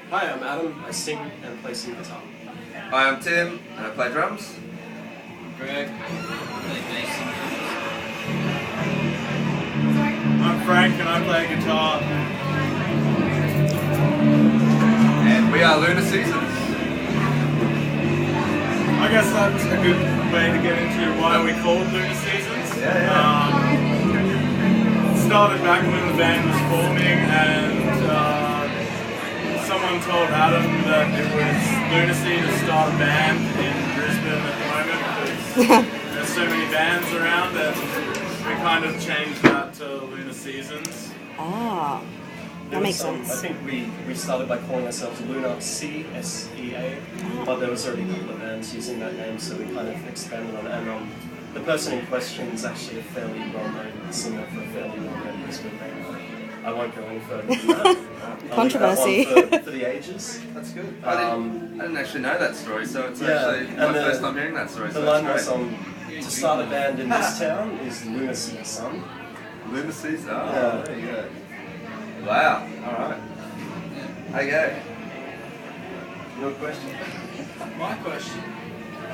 Hi, I'm Adam. I sing and play some guitar. Hi, I'm Tim, and I play drums. Greg, play bass. I'm Frank and I play guitar. And we are Lunar Seasons. I guess that's a good way to get into why we call it Lunar Seasons. Yeah. It started back when the band was forming and someone told Adam that it was lunacy to start a band in Brisbane at the moment because there's so many bands around and we kind of changed that to Lunar Seasons. Ah, that makes sense. I think we started by calling ourselves Lunar CSEA, but there was already a couple of bands using that name, so we kind of expanded on it. And the person in question is actually a fairly well-known singer for a fairly well-known Brisbane band. I won't go any further than that. Controversy. For the ages. That's good. I didn't actually know that story, so it's actually my first time hearing that story. The So line that's was great. to start a band in this town is Lunar Seasons. Lunar Seasons. Oh, Yeah. there you go. Wow. All right. Okay. Your question. My question,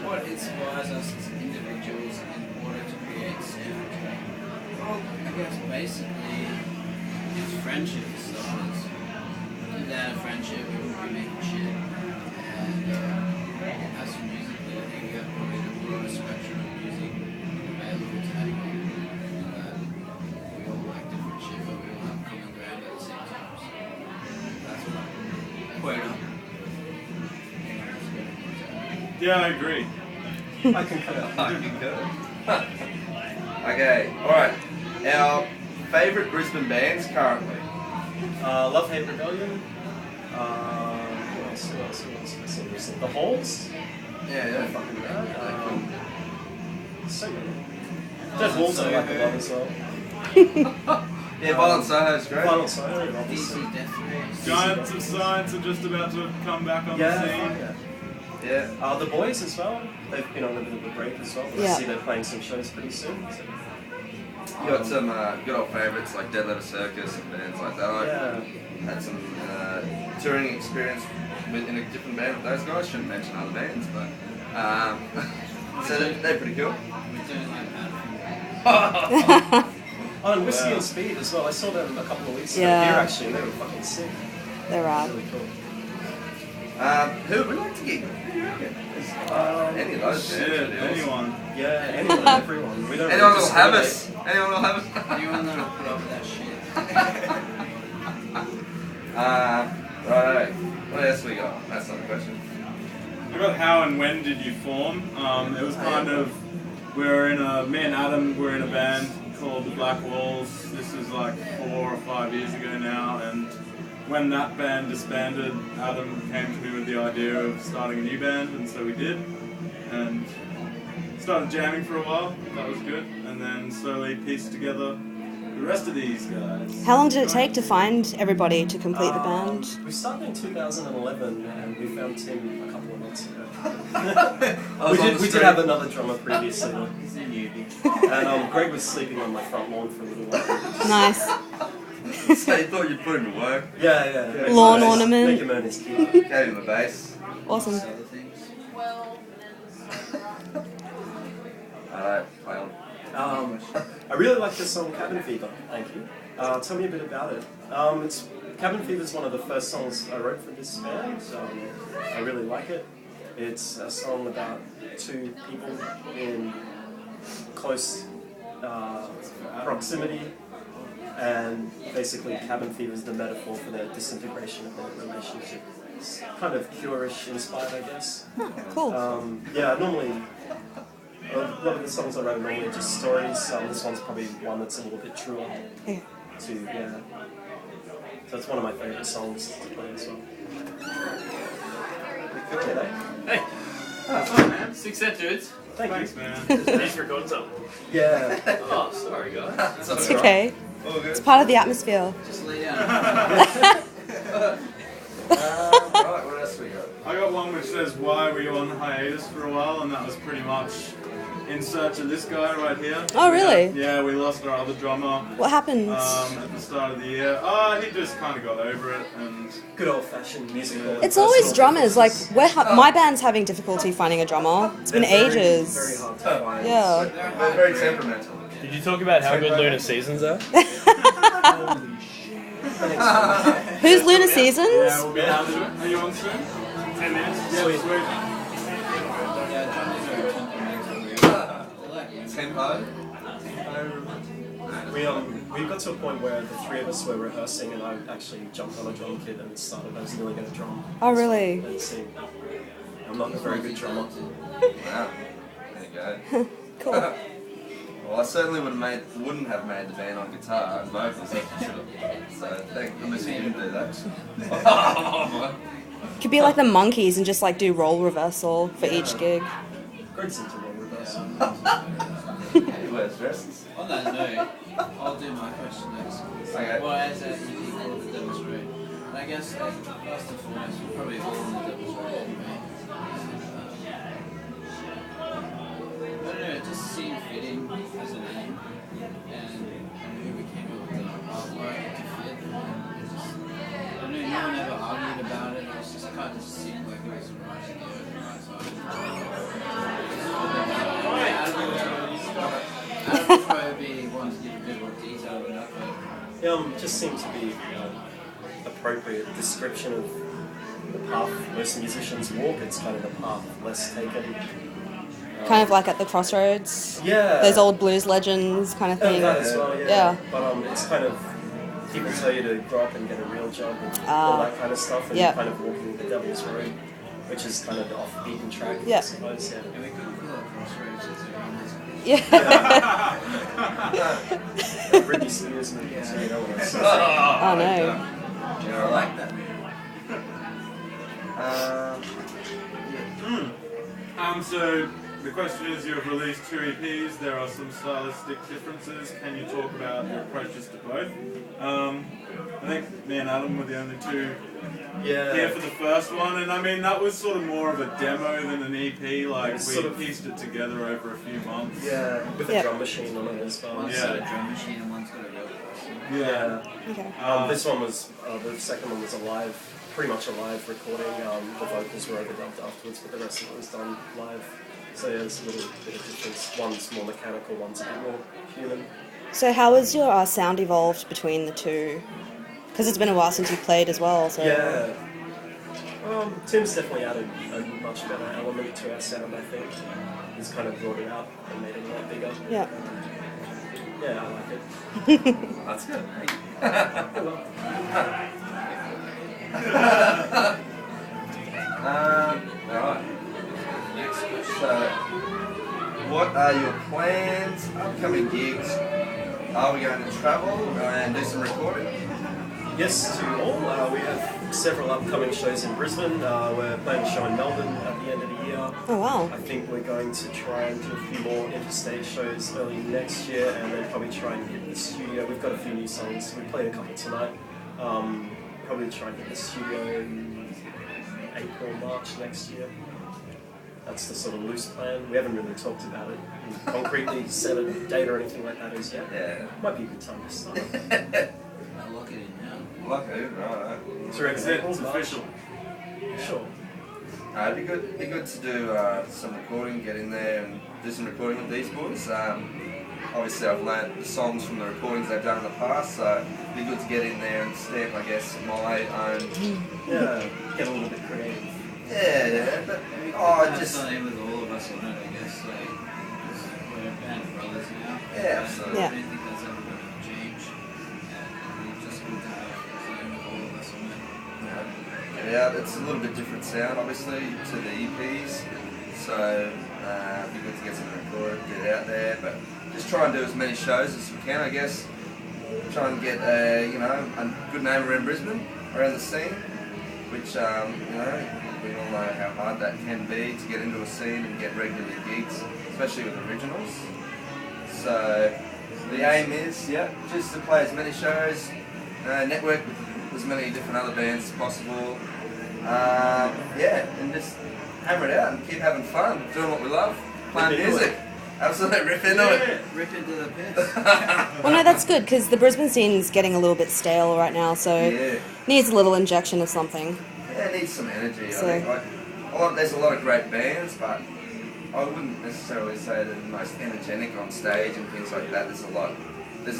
what inspires us as individuals in order to create sound? Well, I guess basically it's friendship for starters. Without friendship, we would be making shit. And as for musically, I think we have probably the broadest spectrum of music available to anyone. We all like different shit, but we all have common ground at the same time. So that's what I'm quote up. Yeah, I agree. I concur. Okay. All right. Our favourite Brisbane bands currently. Love Hate Rebellion. Who else? The Halls. Yeah. Fucking bad. So many. Dead Wolves I like a lot as well. Yeah, Violent Soho's great. Violent Soho, DC obviously. Death Race. Giants of Science are just about to come back on the scene. Yeah. The Boys as well. They've been on a bit of a break as well. Yeah. I see they're playing some shows pretty soon. So. You got some good old favourites like Dead Letter Circus and bands like that. I had some touring experience in a different band with those guys. Shouldn't mention other bands, but so they're pretty cool. We don't like that. Oh, and Whiskey and Speed as well. I saw them a couple of weeks ago Yeah. here actually. They were fucking sick. They're rad. Really cool. Who would we like to gig? Who do you reckon? Any of those bands. Shit, would be awesome. anyone. Yeah, anyone, everyone. We don't Anyone really will have us. discriminate. Anyone will have us. Anyone that'll put up with that shit. Right. What else we got? That's not a question. I got how and when did you form? It was kind of, me and Adam were in a band called the Black Walls. This is like 4 or 5 years ago now, and when that band disbanded, Adam came to me with the idea of starting a new band, and so we did, and started jamming for a while. That was good, and then slowly pieced together the rest of these guys. How long did it take to find everybody to complete the band? We started in 2011 and we found Tim a couple of months ago. we did have another drummer previously. He's a newbie. And Greg was sleeping on my front lawn for a little while. Nice. So you thought you'd put him to work? Yeah. Lawn Nice. ornament. Make him earn his keep. Gave him a bass. Awesome. Other things. Alright, play on. I really like the song Cabin Fever. Thank you. Tell me a bit about it. Cabin Fever is one of the first songs I wrote for this band. I really like it. It's a song about two people in close proximity, and basically cabin fever is the metaphor for the disintegration of their relationship. It's kind of Cure-ish inspired, I guess. Oh, cool. Normally, a lot of the songs I write are normally just stories. This one's probably one that's a little bit truer Yeah. to, So it's one of my favourite songs to play as well. Hey, that's fine, man. 6 cent, dudes. Thanks, man. Thanks for recording something. Yeah. Oh, sorry, guys. It's okay. All good. It's part of the atmosphere. Just lay down. Right, what else we got? I got one which says why were you on hiatus for a while, and that was pretty much in search of this guy right here. Oh, really? Yeah, we lost our other drummer What happened? at the start of the year. He just kind of got over it, and Good old-fashioned musical. and It's always personal drummers. Like, differences. my band's having difficulty finding a drummer. It's been They're very ages. hard to find. Yeah. They're very temperamental. Did you talk about how good Lunar Seasons are? Who's Lunar Seasons? yeah, we'll be out of it. Are you on soon? 10 minutes. Yeah, Sweet. sweet. Tempo. We got to a point where the three of us were rehearsing, and I actually jumped on a drum kit and started. I was nearly going to drum. Oh, really? And sing. I'm not a very good drummer. Wow. There you go. Cool. Well, I certainly wouldn't have made the band on guitar and vocals, that's for sure. So thank goodness you didn't do that. Could be like the Monkeys and just like do role reversal for each gig. Greg's into role reversal. He wears dresses. On that note, I'll do my question next. Okay. Well, as a EP called The Devil's Road, and I guess like, first and foremost, we're probably all on The Devil's Road anyway. I don't know, it just seemed fitting as a name, and who we came up with the artwork to fit. And it just, I don't know, no one ever argued about it. It was just kind of just seemed like it was the right idea at the right time. I would probably want to give a bit more detail than that, but Just seemed to be appropriate description of the path most musicians walk. It's kind of the path less taken. Kind of like at the crossroads. Yeah. Those old blues legends kind of Yeah, thing. that as well, yeah. Yeah. But it's kind of, people tell you to grow up and get a real job and all that kind of stuff, and yeah. you're kind of walking the devil's road, which is kind of the off-beaten track, Yeah. I suppose. Yeah. and we couldn't call it Crossroads, it's around this. Yeah. Britney Spears movie, so you know what I'm saying. Oh no. Yeah, I like that. So the question is, you have released 2 EPs. There are some stylistic differences. Can you talk about your approaches to both? I think me and Adam were the only two here for the first one, and I mean that was sort of more of a demo than an EP. Like we sort of pieced it together over a few months. Yeah, with a Yeah. drum machine on it as well. One's Yeah. got a drum machine and one's got a real person. Yeah. Okay. This one was, the second one was a live, pretty much a live recording. The vocals were overdubbed afterwards, but the rest of it was done live. So yeah, there's a little bit of difference. One's more mechanical, one's a bit more human. So how has your sound evolved between the two? Because it's been a while since you played as well. So. Yeah. Tim's definitely added a much better element to our sound, I think. He's kind of brought it out and made it a lot bigger. Yeah. Yeah, I like it. That's good. Alright. So, what are your plans, upcoming gigs? Are we going to travel and do some recording? Yes, to all. We have several upcoming shows in Brisbane. We're playing a show in Melbourne at the end of the year. Oh wow. I think we're going to try and do a few more interstate shows early next year, and then probably try and hit the studio. We've got a few new songs. We played a couple tonight. Probably try and hit the studio in April, March next year. That's the sort of loose plan. We haven't really talked about it and concretely set a date or anything like that as yet. Yeah. Might be a good time to start. I'll lock it in now. Lucky, right. So That's it. It's official. Sure. It'd be good to do some recording, get in there and do some recording with these boys. Obviously I've learnt the songs from the recordings they've done in the past, so it'd be good to get in there and stamp, I guess, my own. Yeah, get a little bit creative. Yeah, but That's just something with all of us on it, I guess. Like, 'cause we're a band of brothers now. Yeah, absolutely. Yeah. I don't think that's ever going to change. It's just good to have something with all of us on it. yeah, it's a little bit different sound, obviously, to the EPs. So it'd be good to get something recorded, get it out there, but just try and do as many shows as we can, I guess. Try and get a good name around Brisbane, around the scene, which we all know how hard that can be to get into a scene and get regular gigs, especially with originals. So the aim is, just to play as many shows, network with as many different other bands as possible. And just hammer it out and keep having fun, doing what we love, playing music. Absolutely rip into it. Rip into the piss. Well, no, that's good because the Brisbane scene's getting a little bit stale right now, so Yeah. needs a little injection of something. Yeah, it needs some energy. So- I think there's a lot of great bands, but I wouldn't necessarily say they're the most energetic on stage and things like that. There's a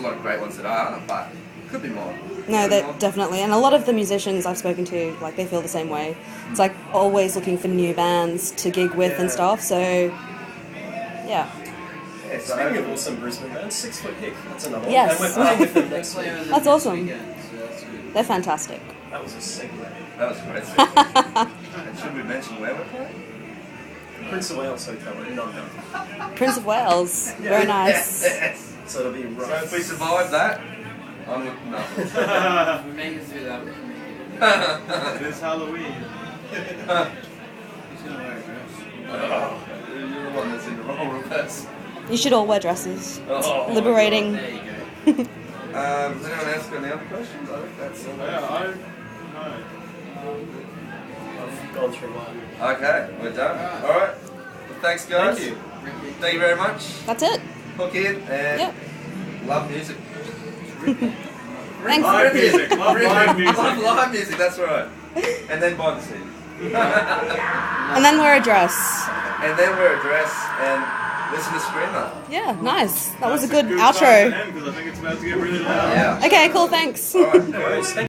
lot of great ones that are, but could be more. No, Could be that more. definitely, and a lot of the musicians I've spoken to, like they feel the same way. It's like always looking for new bands to gig with and Yeah. stuff. So, yeah. Yeah, so Speaking of awesome Brisbane bands, 6 Foot Hick, that's another one. Yes. And we're playing with them They next play week. over the That's next awesome. weekend, so that's good. They're fantastic. That was a segue. that was great. And should we mention where we're playing? Prince of Wales Hotel in London. Prince of Wales, very nice. Yes. So it'll be So rough. if we survive that, I'm looking up. If we make it through that, we can make it. It's Halloween. He's gonna wear a dress. You're the one that's in the wrong reverse. You should all wear dresses. Oh, Liberating. There you go. Has anyone else got any other questions? I think that's all. Yeah, I've gone through mine. Okay, we're done. Alright. Alright. Well, thanks, guys. Thank you. Thank you very much. That's it. Hook in and Yep. love music. Thanks. Live music. Love live music. Love live music, that's right. And then buy the CD. And then wear a dress. And then wear a dress and listen to Screamer. Yeah, nice. That was a That's good time to outro. end, 'cause I think it's about to get really loud. Yeah. Okay, cool, thanks. Alright. No worries. Thank